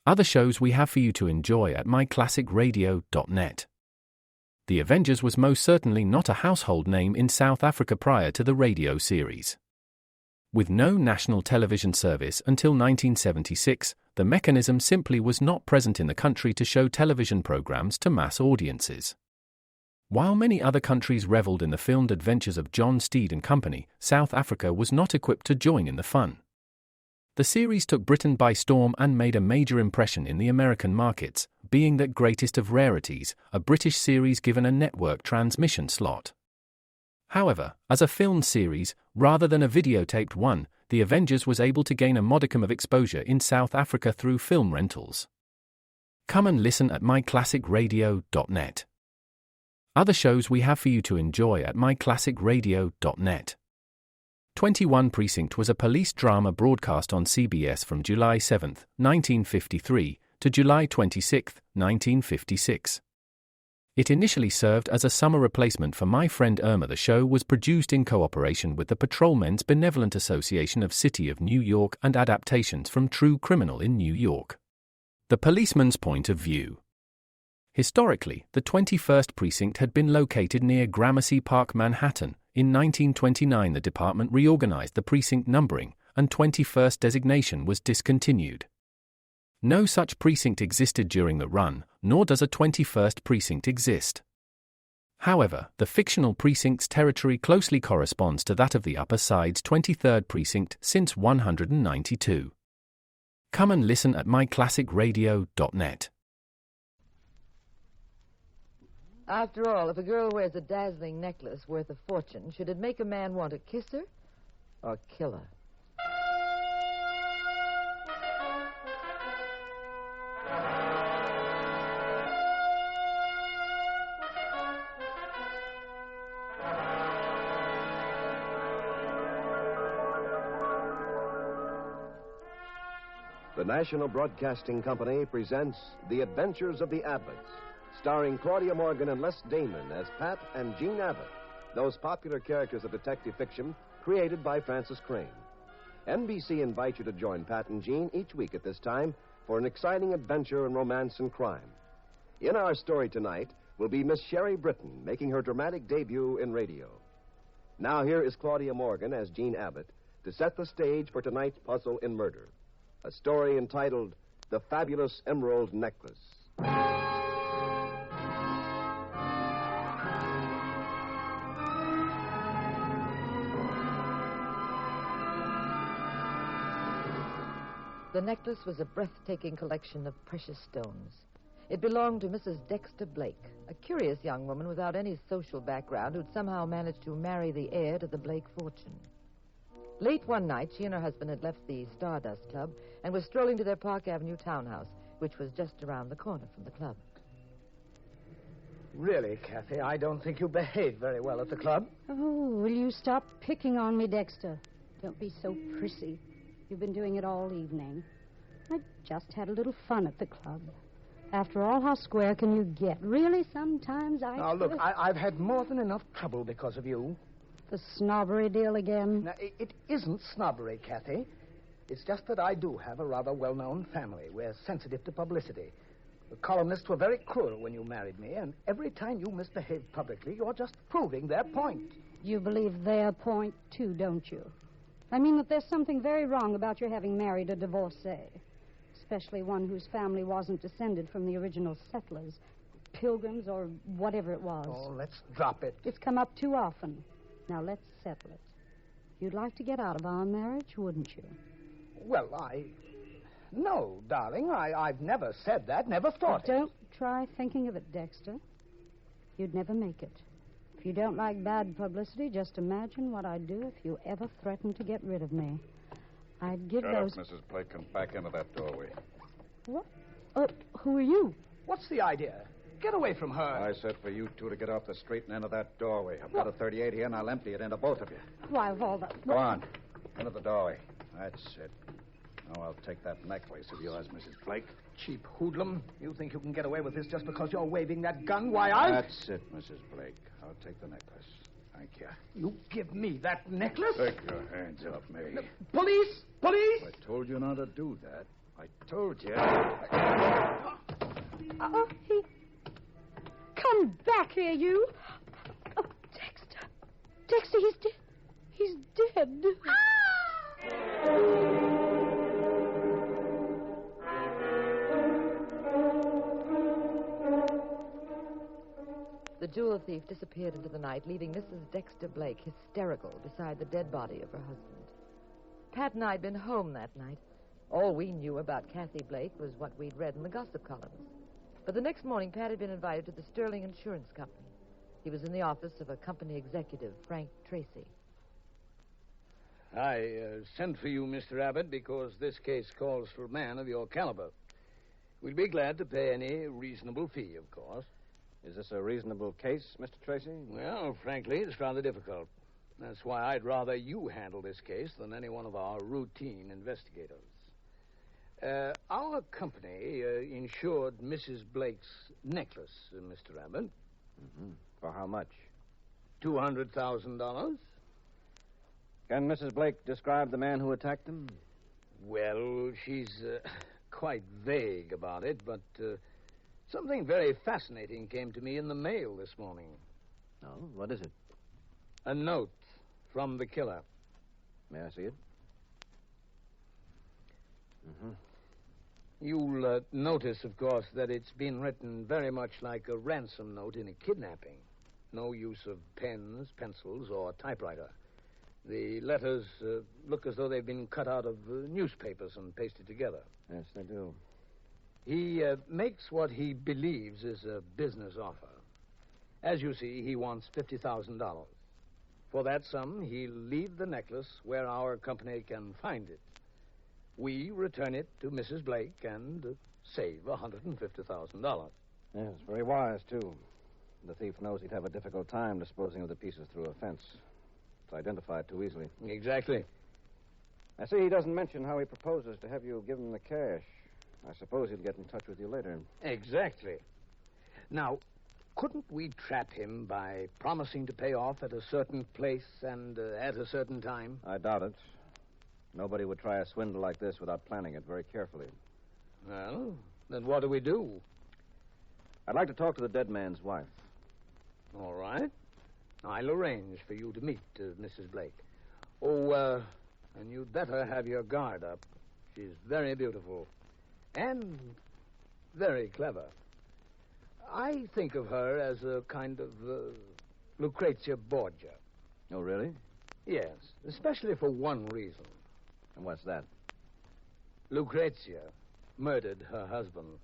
Other shows we have for you to enjoy at myclassicradio.net. The Avengers was most certainly not a household name in South Africa prior to the radio series. With no national television service until 1976, the mechanism simply was not present in the country to show television programs to mass audiences. While many other countries reveled in the filmed adventures of John Steed and company, South Africa was not equipped to join in the fun. The series took Britain by storm and made a major impression in the American markets, being that greatest of rarities, a British series given a network transmission slot. However, as a filmed series, rather than a videotaped one, The Avengers was able to gain a modicum of exposure in South Africa through film rentals. Come and listen at myclassicradio.net. Other shows we have for you to enjoy at myclassicradio.net. 21 Precinct was a police drama broadcast on CBS from July 7, 1953, to July 26, 1956. It initially served as a summer replacement for My Friend Irma. The show was produced in cooperation with the Patrolmen's Benevolent Association of City of New York and adaptations from True Criminal in New York. The Policeman's Point of View. Historically, the 21st Precinct had been located near Gramercy Park, Manhattan. In 1929, the department reorganized the precinct numbering, and 21st designation was discontinued. No such precinct existed during the run, nor does a 21st precinct exist. However, the fictional precinct's territory closely corresponds to that of the Upper Side's 23rd precinct since 192. Come and listen at myclassicradio.net. After all, if a girl wears a dazzling necklace worth a fortune, should it make a man want to kiss her or kill her? The National Broadcasting Company presents The Adventures of the Abbotts, starring Claudia Morgan and Les Damon as Pat and Jean Abbott, those popular characters of detective fiction created by Francis Crane. NBC invites you to join Pat and Jean each week at this time for an exciting adventure in romance and crime. In our story tonight will be Miss Sherry Britton making her dramatic debut in radio. Now here is Claudia Morgan as Jean Abbott to set the stage for tonight's puzzle in murder, a story entitled The Fabulous Emerald Necklace. The necklace was a breathtaking collection of precious stones. It belonged to Mrs. Dexter Blake, a curious young woman without any social background who'd somehow managed to marry the heir to the Blake fortune. Late one night, she and her husband had left the Stardust Club and were strolling to their Park Avenue townhouse, which was just around the corner from the club. Really, Kathy, I don't think you behaved very well at the club. Oh, will you stop picking on me, Dexter? Don't be so prissy. You've been doing it all evening. I just had a little fun at the club. After all, how square can you get? Really, sometimes I... Now, look, I've had more than enough trouble because of you. The snobbery deal again? Now, it isn't snobbery, Kathy. It's just that I do have a rather well-known family. We're sensitive to publicity. The columnists were very cruel when you married me, and every time you misbehave publicly, you're just proving their point. You believe their point, too, don't you? I mean that there's something very wrong about your having married a divorcee, especially one whose family wasn't descended from the original settlers, Pilgrims, or whatever it was. Oh, let's drop it. It's come up too often. Now, let's settle it. You'd like to get out of our marriage, wouldn't you? Well, No, darling, I've never said that, never thought it. Don't try thinking of it, Dexter. You'd never make it. If you don't like bad publicity, just imagine what I'd do if you ever threatened to get rid of me. I'd give Shut those... up, Mrs. Blake, and back into that doorway. What? Who are you? What's the idea? Get away from her. I said for you two to get off the straight end of that doorway. I've got a .38 here, and I'll empty it into both of you. Why, of all the... Go on. Into the doorway. That's it. Now I'll take that necklace of yours, Mrs. Blake. Cheap hoodlum. You think you can get away with this just because you're waving that gun? Why, I... That's it, Mrs. Blake. I'll take the necklace. Thank you. You give me that necklace? Take your hands off me. Police! Police! I told you not to do that. I told you. He... Come back here, you. Oh, Dexter. Dexter, he's dead. He's dead. The jewel thief disappeared into the night, leaving Mrs. Dexter Blake hysterical beside the dead body of her husband. Pat and I had been home that night. All we knew about Kathy Blake was what we'd read in the gossip columns. But the next morning, Pat had been invited to the Sterling Insurance Company. He was in the office of a company executive, Frank Tracy. I sent for you, Mr. Abbott, because this case calls for a man of your caliber. We'll be glad to pay any reasonable fee, of course. Is this a reasonable case, Mr. Tracy? Well, frankly, it's rather difficult. That's why I'd rather you handle this case than any one of our routine investigators. Our company insured Mrs. Blake's necklace, Mr. Abbott. Mm-hmm. For how much? $200,000. Can Mrs. Blake describe the man who attacked him? Well, she's quite vague about it, but something very fascinating came to me in the mail this morning. Oh, what is it? A note from the killer. May I see it? Mm-hmm. You'll notice, of course, that it's been written very much like a ransom note in a kidnapping. No use of pens, pencils, or typewriter. The letters look as though they've been cut out of newspapers and pasted together. Yes, they do. He makes what he believes is a business offer. As you see, he wants $50,000. For that sum, he'll leave the necklace where our company can find it. We return it to Mrs. Blake and save $150,000. Yes, very wise, too. The thief knows he'd have a difficult time disposing of the pieces through a fence. It's identified too easily. Exactly. I see he doesn't mention how he proposes to have you give him the cash. I suppose he'll get in touch with you later. Exactly. Now, couldn't we trap him by promising to pay off at a certain place and at a certain time? I doubt it. Nobody would try a swindle like this without planning it very carefully. Well, then what do we do? I'd like to talk to the dead man's wife. All right. I'll arrange for you to meet Mrs. Blake. Oh, and you'd better have your guard up. She's very beautiful and very clever. I think of her as a kind of Lucrezia Borgia. Oh, really? Yes, especially for one reason. And what's that? Lucrezia murdered her husband.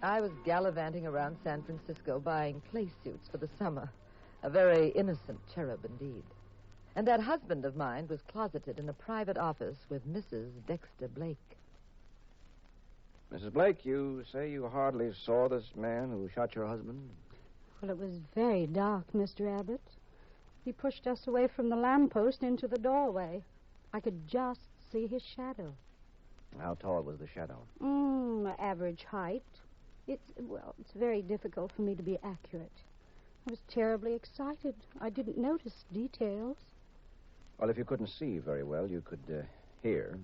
I was gallivanting around San Francisco buying play suits for the summer. A very innocent cherub indeed. And that husband of mine was closeted in a private office with Mrs. Dexter Blake. Mrs. Blake, you say you hardly saw this man who shot your husband? Well, it was very dark, Mr. Abbott. He pushed us away from the lamppost into the doorway. I could just see his shadow. How tall was the shadow? Average height. It's very difficult for me to be accurate. I was terribly excited. I didn't notice details. Well, if you couldn't see very well, you could hear.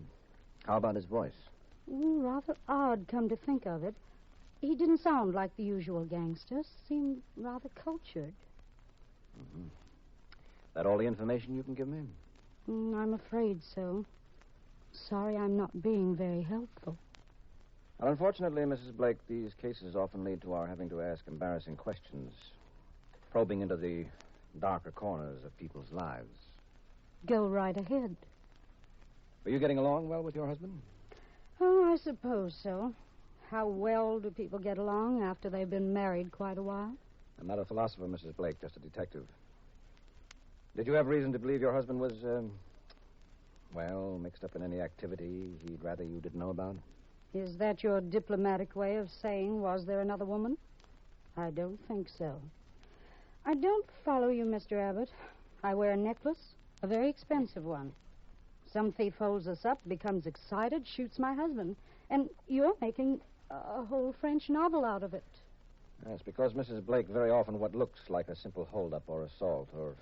How about his voice? Rather odd, come to think of it. He didn't sound like the usual gangster. Seemed rather cultured. Mm-hmm. That all the information you can give me? I'm afraid so. Sorry I'm not being very helpful. Well, unfortunately, Mrs. Blake, these cases often lead to our having to ask embarrassing questions, probing into the darker corners of people's lives. Go right ahead. Are you getting along well with your husband? Oh, I suppose so. How well do people get along after they've been married quite a while? I'm not a philosopher, Mrs. Blake, just a detective. Did you have reason to believe your husband was, mixed up in any activity he'd rather you didn't know about? Is that your diplomatic way of saying, was there another woman? I don't think so. I don't follow you, Mr. Abbott. I wear a necklace, a very expensive one. Some thief holds us up, becomes excited, shoots my husband. And you're making a whole French novel out of it. That's because Mrs. Blake very often what looks like a simple holdup or assault or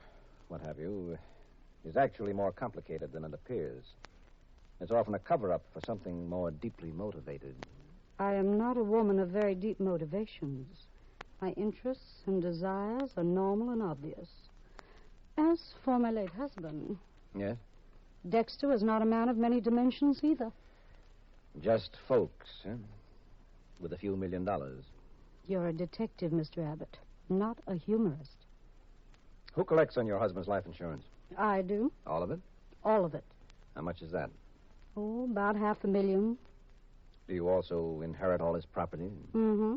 what have you, is actually more complicated than it appears. It's often a cover-up for something more deeply motivated. I am not a woman of very deep motivations. My interests and desires are normal and obvious. As for my late husband... Yes? Dexter was not a man of many dimensions either. Just folks, huh? With a few $1 million. You're a detective, Mr. Abbott, not a humorist. Who collects on your husband's life insurance? I do. All of it? All of it. How much is that? Oh, about $500,000. Do you also inherit all his property? Mm-hmm.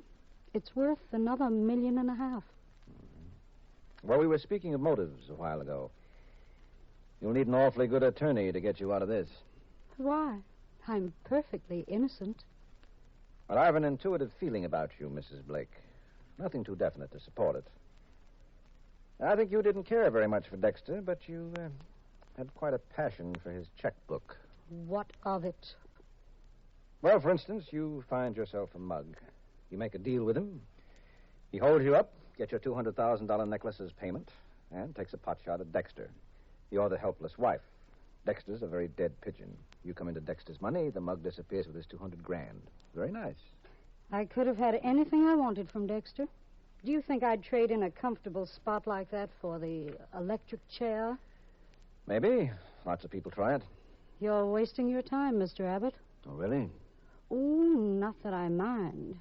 It's worth another $1.5 million. Well, we were speaking of motives a while ago. You'll need an awfully good attorney to get you out of this. Why? I'm perfectly innocent. Well, I have an intuitive feeling about you, Mrs. Blake. Nothing too definite to support it. I think you didn't care very much for Dexter, but you had quite a passion for his checkbook. What of it? Well, for instance, you find yourself a mug. You make a deal with him. He holds you up, gets your $200,000 necklace as payment, and takes a pot shot at Dexter. You're the helpless wife. Dexter's a very dead pigeon. You come into Dexter's money, the mug disappears with his $200,000. Very nice. I could have had anything I wanted from Dexter. Do you think I'd trade in a comfortable spot like that for the electric chair? Maybe. Lots of people try it. You're wasting your time, Mr. Abbott. Oh, really? Oh, not that I mind.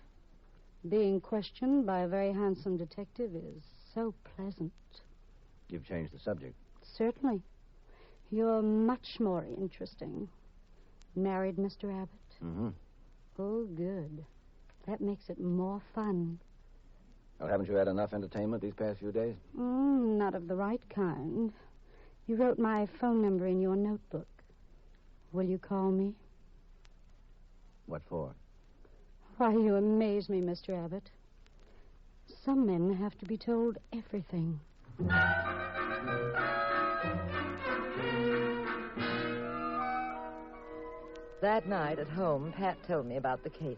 Being questioned by a very handsome detective is so pleasant. You've changed the subject. Certainly. You're much more interesting. Married, Mr. Abbott? Mm-hmm. Oh, good. That makes it more fun. Well, haven't you had enough entertainment these past few days? Not of the right kind. You wrote my phone number in your notebook. Will you call me? What for? Why, you amaze me, Mr. Abbott. Some men have to be told everything. That night at home, Pat told me about the case.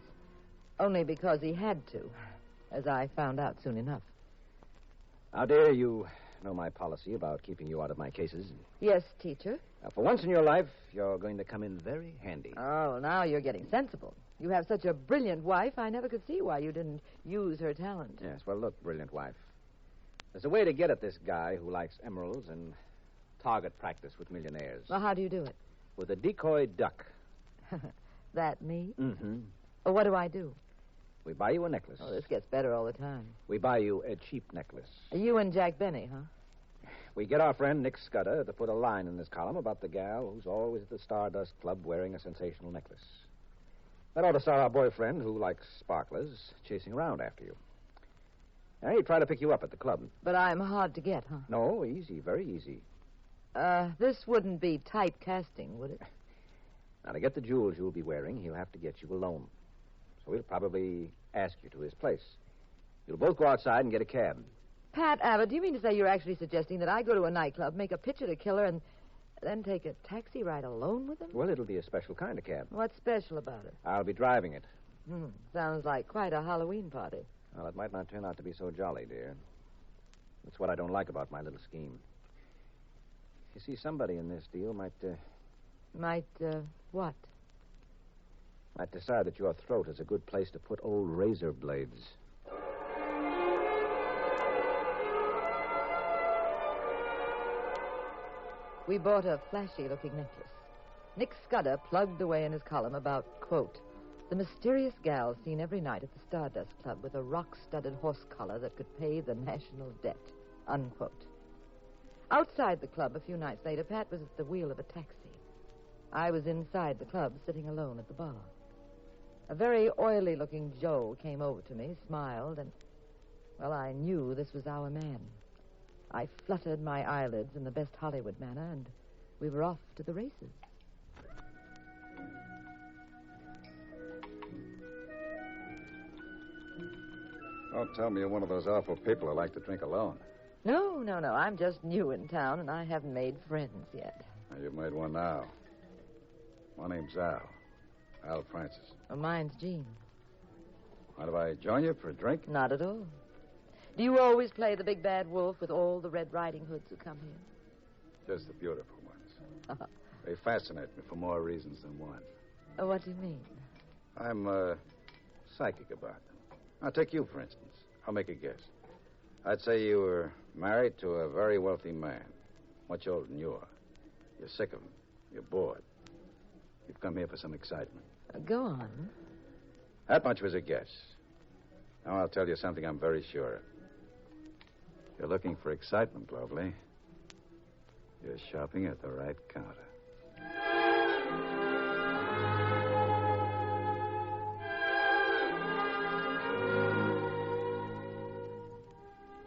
Only because he had to, as I found out soon enough. Now, dear, you know my policy about keeping you out of my cases. Yes, teacher. Now, for once in your life, you're going to come in very handy. Oh, now you're getting sensible. You have such a brilliant wife, I never could see why you didn't use her talent. Yes, well, look, brilliant wife. There's a way to get at this guy who likes emeralds and target practice with millionaires. Well, how do you do it? With a decoy duck. That me? Mm-hmm. Oh, what do I do? We buy you a necklace. Oh, this gets better all the time. We buy you a cheap necklace. You and Jack Benny, huh? We get our friend Nick Scudder to put a line in this column about the gal who's always at the Stardust Club wearing a sensational necklace. That ought to start our boyfriend, who likes sparklers, chasing around after you. Now, he'd try to pick you up at the club. But I'm hard to get, huh? No, easy, very easy. This wouldn't be typecasting, would it? Now, to get the jewels you'll be wearing, he'll have to get you alone. So he'll probably ask you to his place. You'll both go outside and get a cab. Pat Abbott, do you mean to say you're actually suggesting that I go to a nightclub, make a pitch at a killer, and then take a taxi ride alone with him? Well, it'll be a special kind of cab. What's special about it? I'll be driving it. Sounds like quite a Halloween party. Well, it might not turn out to be so jolly, dear. That's what I don't like about my little scheme. You see, somebody in this deal might What? Might decide that your throat is a good place to put old razor blades. We bought a flashy-looking necklace. Nick Scudder plugged away in his column about, quote, the mysterious gal seen every night at the Stardust Club with a rock-studded horse collar that could pay the national debt, unquote. Outside the club a few nights later, Pat was at the wheel of a taxi. I was inside the club, sitting alone at the bar. A very oily-looking Joe came over to me, smiled, and, well, I knew this was our man. I fluttered my eyelids in the best Hollywood manner, and we were off to the races. Don't tell me you're one of those awful people who like to drink alone. No. I'm just new in town, and I haven't made friends yet. Now, you've made one now. My name's Al. Al Francis. Well, mine's Jean. Mind if I join you for a drink? Not at all. Do you always play the big bad wolf with all the Red Riding Hoods who come here? Just the beautiful ones. They fascinate me for more reasons than one. What do you mean? I'm psychic about them. I'll take you, for instance. I'll make a guess. I'd say you were married to a very wealthy man, much older than you are. You're sick of him. You're bored. You've come here for some excitement. Go on. That much was a guess. Now I'll tell you something I'm very sure of. You're looking for excitement, Lovely. You're shopping at the right counter.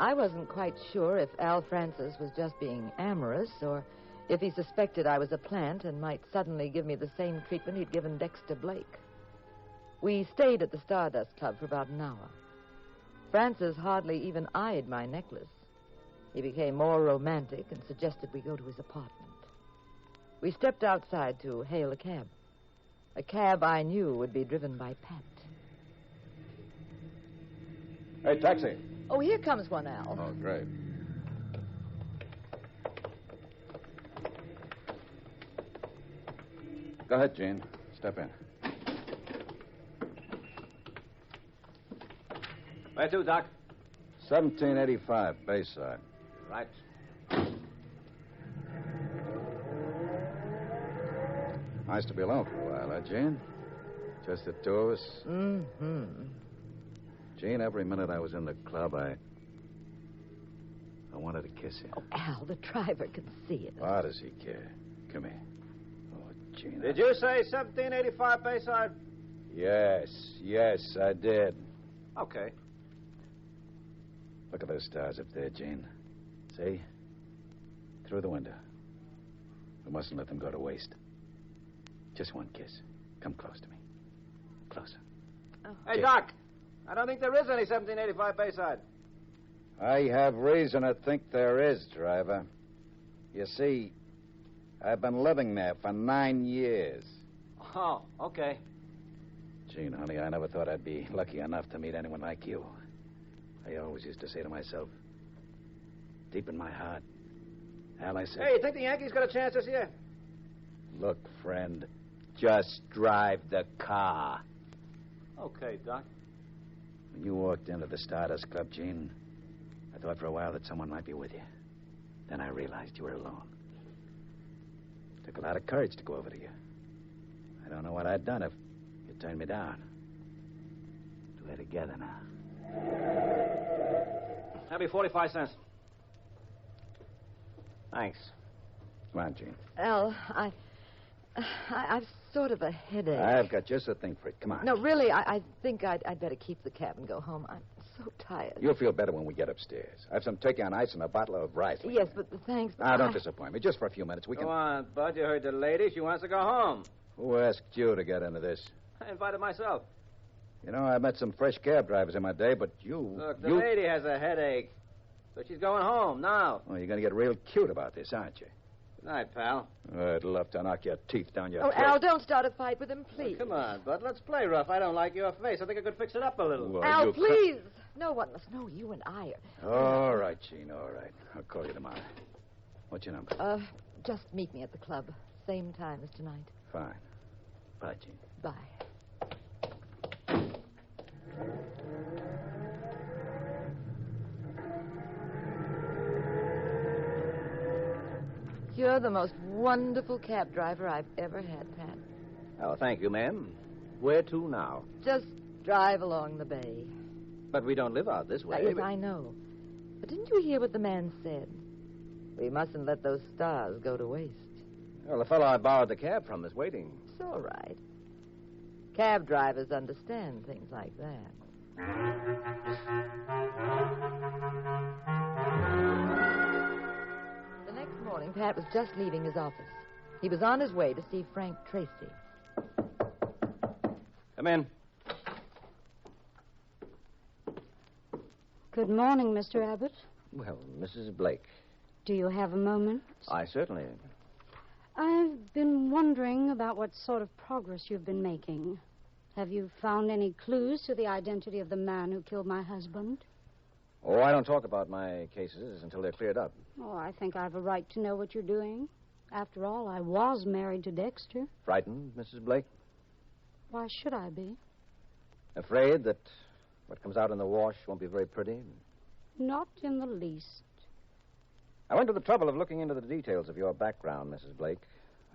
I wasn't quite sure if Al Francis was just being amorous or if he suspected I was a plant and might suddenly give me the same treatment he'd given Dexter Blake. We stayed at the Stardust Club for about an hour. Francis hardly even eyed my necklace. He became more romantic and suggested we go to his apartment. We stepped outside to hail a cab. A cab I knew would be driven by Pat. Hey, taxi. Oh, here comes one, Al. Oh, great. Go ahead, Gene. Step in. Where to, Doc? 1785, Bayside. Right. Nice to be alone for a while, huh, Gene? Just the two of us? Mm-hmm. Gene, every minute I was in the club, I wanted to kiss you. Oh, Al, the driver can see it. Why does he care? Come here. Oh, Gene. Did you say 1785 Bayside? Yes, I did. Okay. Look at those stars up there, Gene. See? Through the window. We mustn't let them go to waste. Just one kiss. Come close to me. Closer. Oh. Hey, Doc. I don't think there is any 1785 Bayside. I have reason to think there is, driver. You see, I've been living there for 9 years. Oh, okay. Gene, honey, I never thought I'd be lucky enough to meet anyone like you. I always used to say to myself, deep in my heart, Al, I said... Hey, you think the Yankees got a chance this year? Look, friend, just drive the car. Okay, Doc. When you walked into the Stardust Club, Gene, I thought for a while that someone might be with you. Then I realized you were alone. It took a lot of courage to go over to you. I don't know what I'd done if you turned me down. We're together now. That'll be 45 cents. Thanks. Come on, Gene. Al, I've sort of a headache. I've got just the thing for it. Come on. No, really, I think I'd better keep the cab and go home. I'm so tired. You'll feel better when we get upstairs. I have some turkey on ice and a bottle of Riesling. Yes, but thanks. But Now, don't disappoint me. Just for a few minutes. We Go can... on, Bud. You heard the lady. She wants to go home. Who asked you to get into this? I invited myself. You know, I met some fresh cab drivers in my day, but you... Look, the lady has a headache. So she's going home now. Well, you're going to get real cute about this, aren't you? Good night, pal. I'd love to knock your teeth down your Oh, throat. Al, don't start a fight with him, please. Come on, Bud. Let's play rough. I don't like your face. I think I could fix it up a little. Well, Al, you please. No one must know you and I are... All right, Gene, all right. I'll call you tomorrow. What's your number? Just meet me at the club. Same time as tonight. Fine. Bye, Gene. Bye. You're the most wonderful cab driver I've ever had, Pat. Oh, thank you, ma'am. Where to now? Just drive along the bay. But we don't live out this way. Yes, I know. But didn't you hear what the man said? We mustn't let those stars go to waste. Well, the fellow I borrowed the cab from is waiting. It's all right. Cab drivers understand things like that. The next morning, Pat was just leaving his office. He was on his way to see Frank Tracy. Come in. Good morning, Mr. Abbott. Well, Mrs. Blake. Do you have a moment? I certainly... I've been wondering about what sort of progress you've been making. Have you found any clues to the identity of the man who killed my husband? Oh, I don't talk about my cases until they're cleared up. Oh, I think I have a right to know what you're doing. After all, I was married to Dexter. Frightened, Mrs. Blake? Why should I be? Afraid that what comes out in the wash won't be very pretty? Not in the least. I went to the trouble of looking into the details of your background, Mrs. Blake.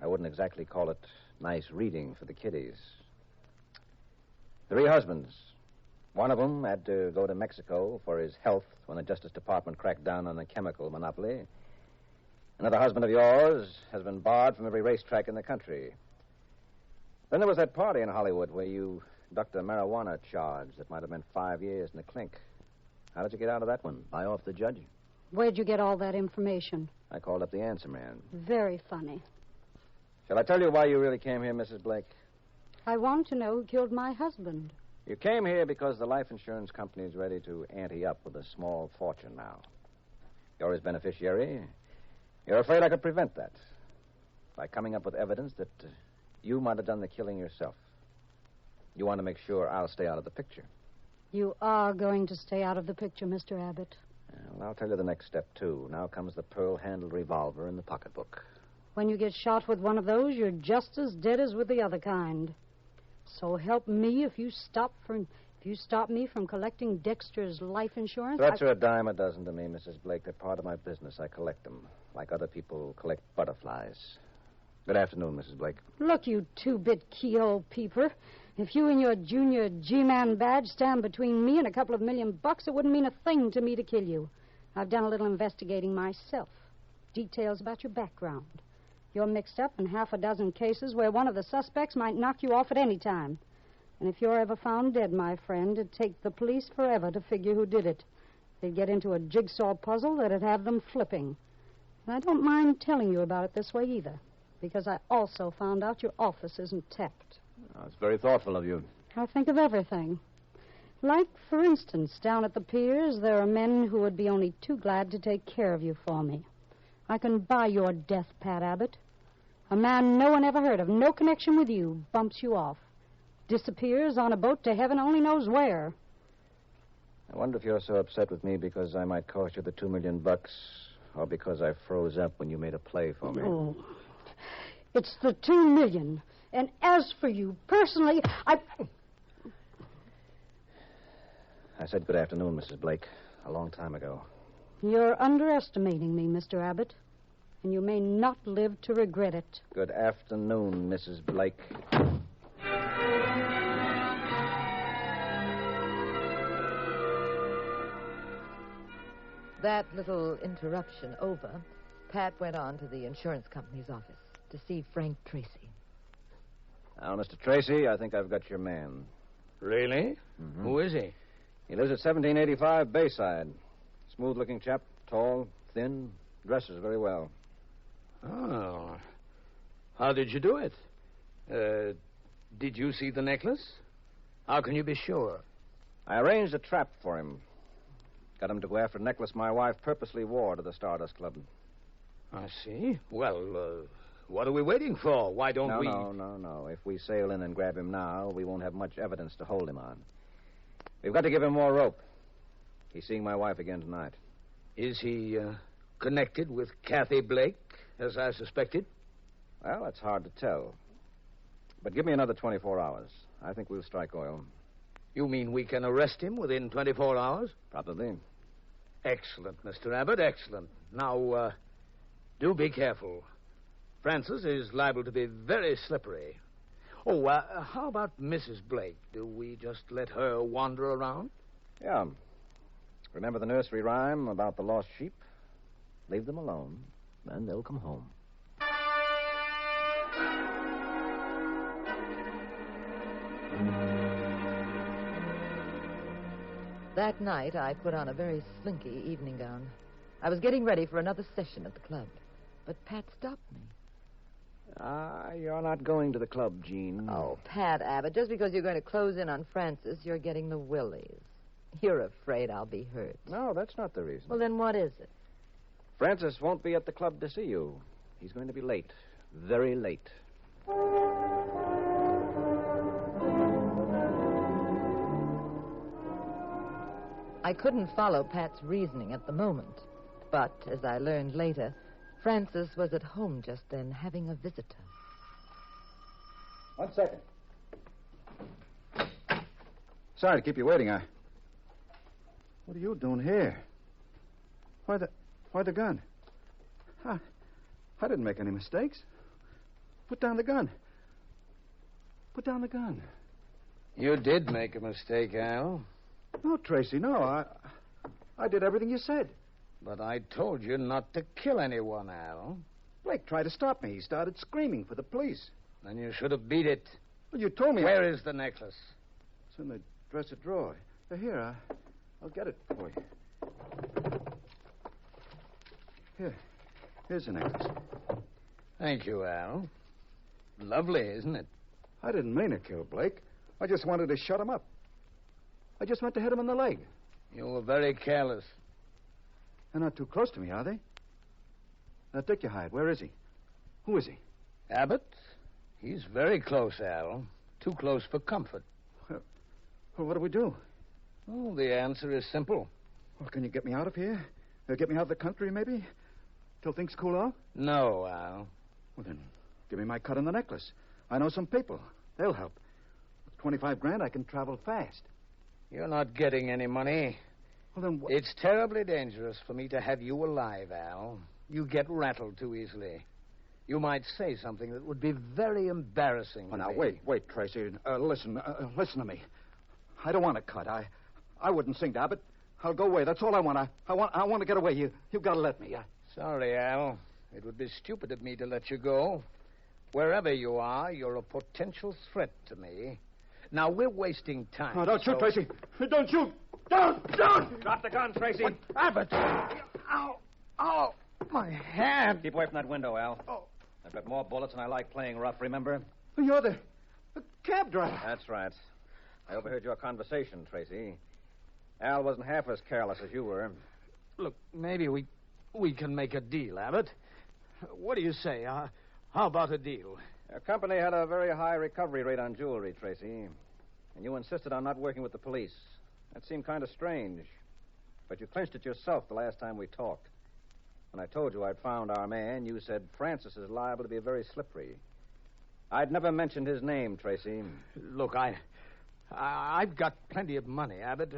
I wouldn't exactly call it nice reading for the kiddies. 3 husbands. One of them had to go to Mexico for his health when the Justice Department cracked down on the chemical monopoly. Another husband of yours has been barred from every racetrack in the country. Then there was that party in Hollywood where you ducked a marijuana charge that might have meant 5 years in the clink. How did you get out of that one? Buy off the judge? Where'd you get all that information? I called up the answer man. Very funny. Shall I tell you why you really came here, Mrs. Blake? I want to know who killed my husband. You came here because the life insurance company is ready to ante up with a small fortune now. You're his beneficiary. You're afraid I could prevent that by coming up with evidence that you might have done the killing yourself. You want to make sure I'll stay out of the picture. You are going to stay out of the picture, Mr. Abbott. Well, I'll tell you the next step, too. Now comes the pearl-handled revolver in the pocketbook. When you get shot with one of those, you're just as dead as with the other kind. So help me if you stop me from collecting Dexter's life insurance. Threats are a dime a dozen to me, Mrs. Blake. They're part of my business. I collect them, like other people collect butterflies. Good afternoon, Mrs. Blake. Look, you two-bit keyhole peeper. If you and your junior G-Man badge stand between me and a couple of $1,000,000, it wouldn't mean a thing to me to kill you. I've done a little investigating myself. Details about your background. You're mixed up in 6 cases where one of the suspects might knock you off at any time. And if you're ever found dead, my friend, it'd take the police forever to figure who did it. They'd get into a jigsaw puzzle that'd have them flipping. And I don't mind telling you about it this way either, because I also found out your office isn't tapped. Oh, it's very thoughtful of you. I think of everything. Like, for instance, down at the piers, there are men who would be only too glad to take care of you for me. I can buy your death, Pat Abbott. A man no one ever heard of, no connection with you, bumps you off. Disappears on a boat to heaven only knows where. I wonder if you're so upset with me because I might cost you the $2 million, or because I froze up when you made a play for me. Oh, it's the $2 million. And as for you, personally, I said good afternoon, Mrs. Blake, a long time ago. You're underestimating me, Mr. Abbott, and you may not live to regret it. Good afternoon, Mrs. Blake. That little interruption over, Pat went on to the insurance company's office to see Frank Tracy. Now, Mr. Tracy, I think I've got your man. Really? Mm-hmm. Who is he? He lives at 1785 Bayside. Smooth-looking chap, tall, thin, dresses very well. Oh. How did you do it? Did you see the necklace? How can you be sure? I arranged a trap for him. Got him to go after a necklace my wife purposely wore to the Stardust Club. I see. Well, what are we waiting for? Why don't we... No. If we sail in and grab him now, we won't have much evidence to hold him on. We've got to give him more rope. He's seeing my wife again tonight. Is he connected with Kathy Blake, as I suspected? Well, that's hard to tell. But give me another 24 hours. I think we'll strike oil. You mean we can arrest him within 24 hours? Probably. Excellent, Mr. Abbott, excellent. Now, do be careful. Francis is liable to be very slippery. Oh, how about Mrs. Blake? Do we just let her wander around? Yeah. Remember the nursery rhyme about the lost sheep? Leave them alone, and they'll come home. That night, I put on a very slinky evening gown. I was getting ready for another session at the club, but Pat stopped me. You're not going to the club, Jean. Oh, Pat Abbott, just because you're going to close in on Francis, you're getting the willies. You're afraid I'll be hurt. No, that's not the reason. Well, then what is it? Francis won't be at the club to see you. He's going to be late. Very late. I couldn't follow Pat's reasoning at the moment. But, as I learned later, Francis was at home just then, having a visitor. 1 second. Sorry to keep you waiting. What are you doing here? Why the gun? I didn't make any mistakes. Put down the gun. Put down the gun. You did make a mistake, Al. No, Tracy, no. I did everything you said. But I told you not to kill anyone, Al. Blake tried to stop me. He started screaming for the police. Then you should have beat it. Well, you told me... Where is the necklace? It's in the dresser drawer. Here, I'll get it for you. Here's the necklace. Thank you, Al. Lovely, isn't it? I didn't mean to kill Blake. I just wanted to shut him up. I just meant to hit him in the leg. You were very careless. They're not too close to me, are they? Now, Dick you hired, where is he? Who is he? Abbott? He's very close, Al. Too close for comfort. Well, what do we do? Oh, the answer is simple. Well, can you get me out of here? Get me out of the country, maybe? Till things cool off? No, Al. Well, then, give me my cut on the necklace. I know some people. They'll help. With 25 grand, I can travel fast. You're not getting any money. Well, then what? It's terribly dangerous for me to have you alive, Al. You get rattled too easily. You might say something that would be very embarrassing. Oh, now, me. wait, Tracy. Listen to me. I don't want to cut. I wouldn't sing to Abbott. I'll go away. That's all I want. I want to get away. You've got to let me. Sorry, Al. It would be stupid of me to let you go. Wherever you are, you're a potential threat to me. Now, we're wasting time. Oh, don't shoot, Tracy. Don't shoot. Don't! Drop the gun, Tracy. What? Abbott! Ow! Ow! My hand! Keep away from that window, Al. Oh. I've got more bullets and I like playing rough, remember? You're the cab driver. That's right. I overheard your conversation, Tracy. Al wasn't half as careless as you were. Look, maybe we can make a deal, Abbott. What do you say? How about a deal? Your company had a very high recovery rate on jewelry, Tracy. And you insisted on not working with the police. That seemed kind of strange. But you clinched it yourself the last time we talked. When I told you I'd found our man, you said Francis is liable to be very slippery. I'd never mentioned his name, Tracy. Look, I've got plenty of money, Abbott.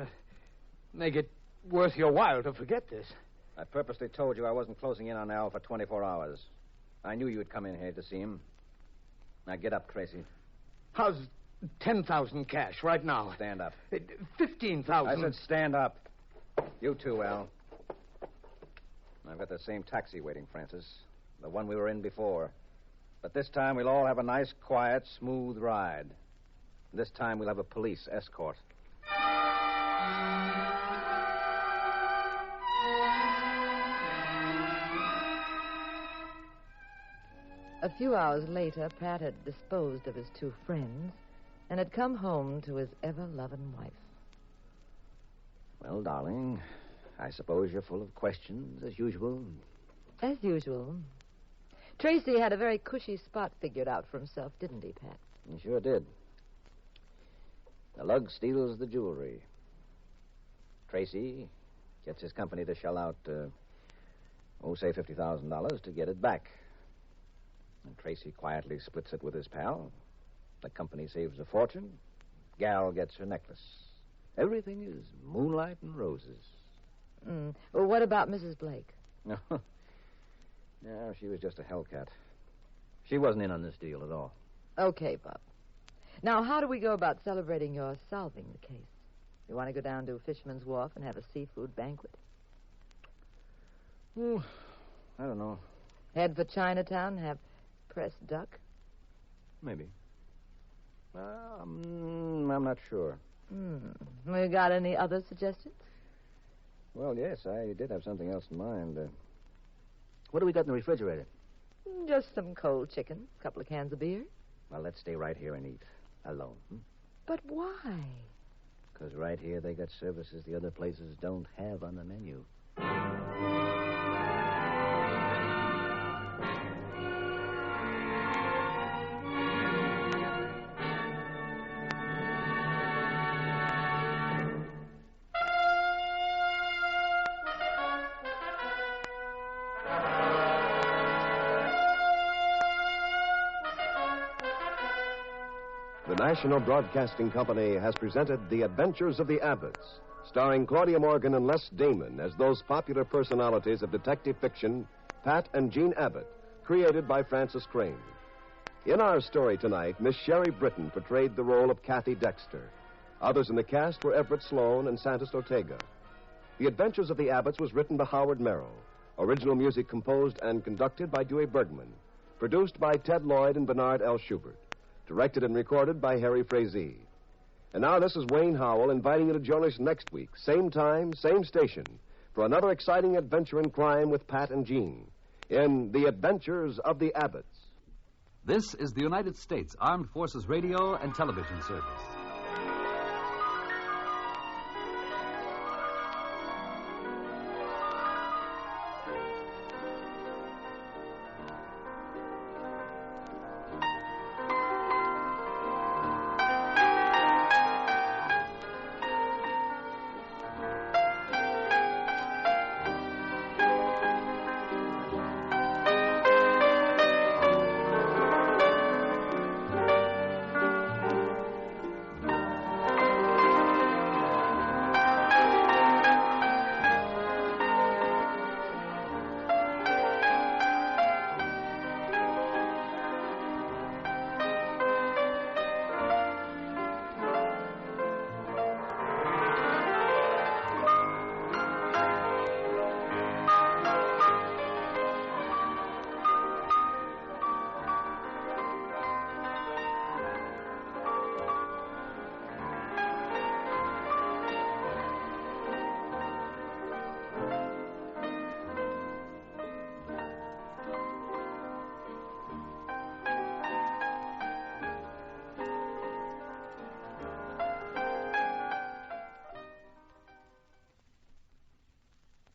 Make it worth your while to forget this. I purposely told you I wasn't closing in on Al for 24 hours. I knew you'd come in here to see him. Now get up, Tracy. How's 10,000 cash right now? Stand up. 15,000. I said stand up. You too, Al. I've got the same taxi waiting, Francis. The one we were in before. But this time we'll all have a nice, quiet, smooth ride. This time we'll have a police escort. A few hours later, Pat had disposed of his two friends and had come home to his ever-loving wife. Well, darling, I suppose you're full of questions, as usual. As usual. Tracy had a very cushy spot figured out for himself, didn't he, Pat? He sure did. The lug steals the jewelry. Tracy gets his company to shell out, say $50,000 to get it back. And Tracy quietly splits it with his pal. The company saves a fortune. Gal gets her necklace. Everything is moonlight and roses. Well, what about Mrs. Blake? No, she was just a hellcat. She wasn't in on this deal at all. Okay, Bob. Now, how do we go about celebrating your solving the case? You want to go down to Fisherman's Wharf and have a seafood banquet? I don't know. Head for Chinatown and have pressed duck? Maybe. I'm not sure. We got any other suggestions? Well, yes, I did have something else in mind. What do we got in the refrigerator? Just some cold chicken, a couple of cans of beer. Well, let's stay right here and eat. Alone. But why? Because right here they got services the other places don't have on the menu. The National Broadcasting Company has presented The Adventures of the Abbotts, starring Claudia Morgan and Les Damon as those popular personalities of detective fiction, Pat and Jean Abbott, created by Francis Crane. In our story tonight, Miss Sherry Britton portrayed the role of Kathy Dexter. Others in the cast were Everett Sloan and Santos Ortega. The Adventures of the Abbotts was written by Howard Merrill. Original music composed and conducted by Dewey Bergman. Produced by Ted Lloyd and Bernard L. Schubert. Directed and recorded by Harry Frazee. And now this is Wayne Howell inviting you to join us next week, same time, same station, for another exciting adventure in crime with Pat and Jean in The Adventures of the Abbotts. This is the United States Armed Forces Radio and Television Service.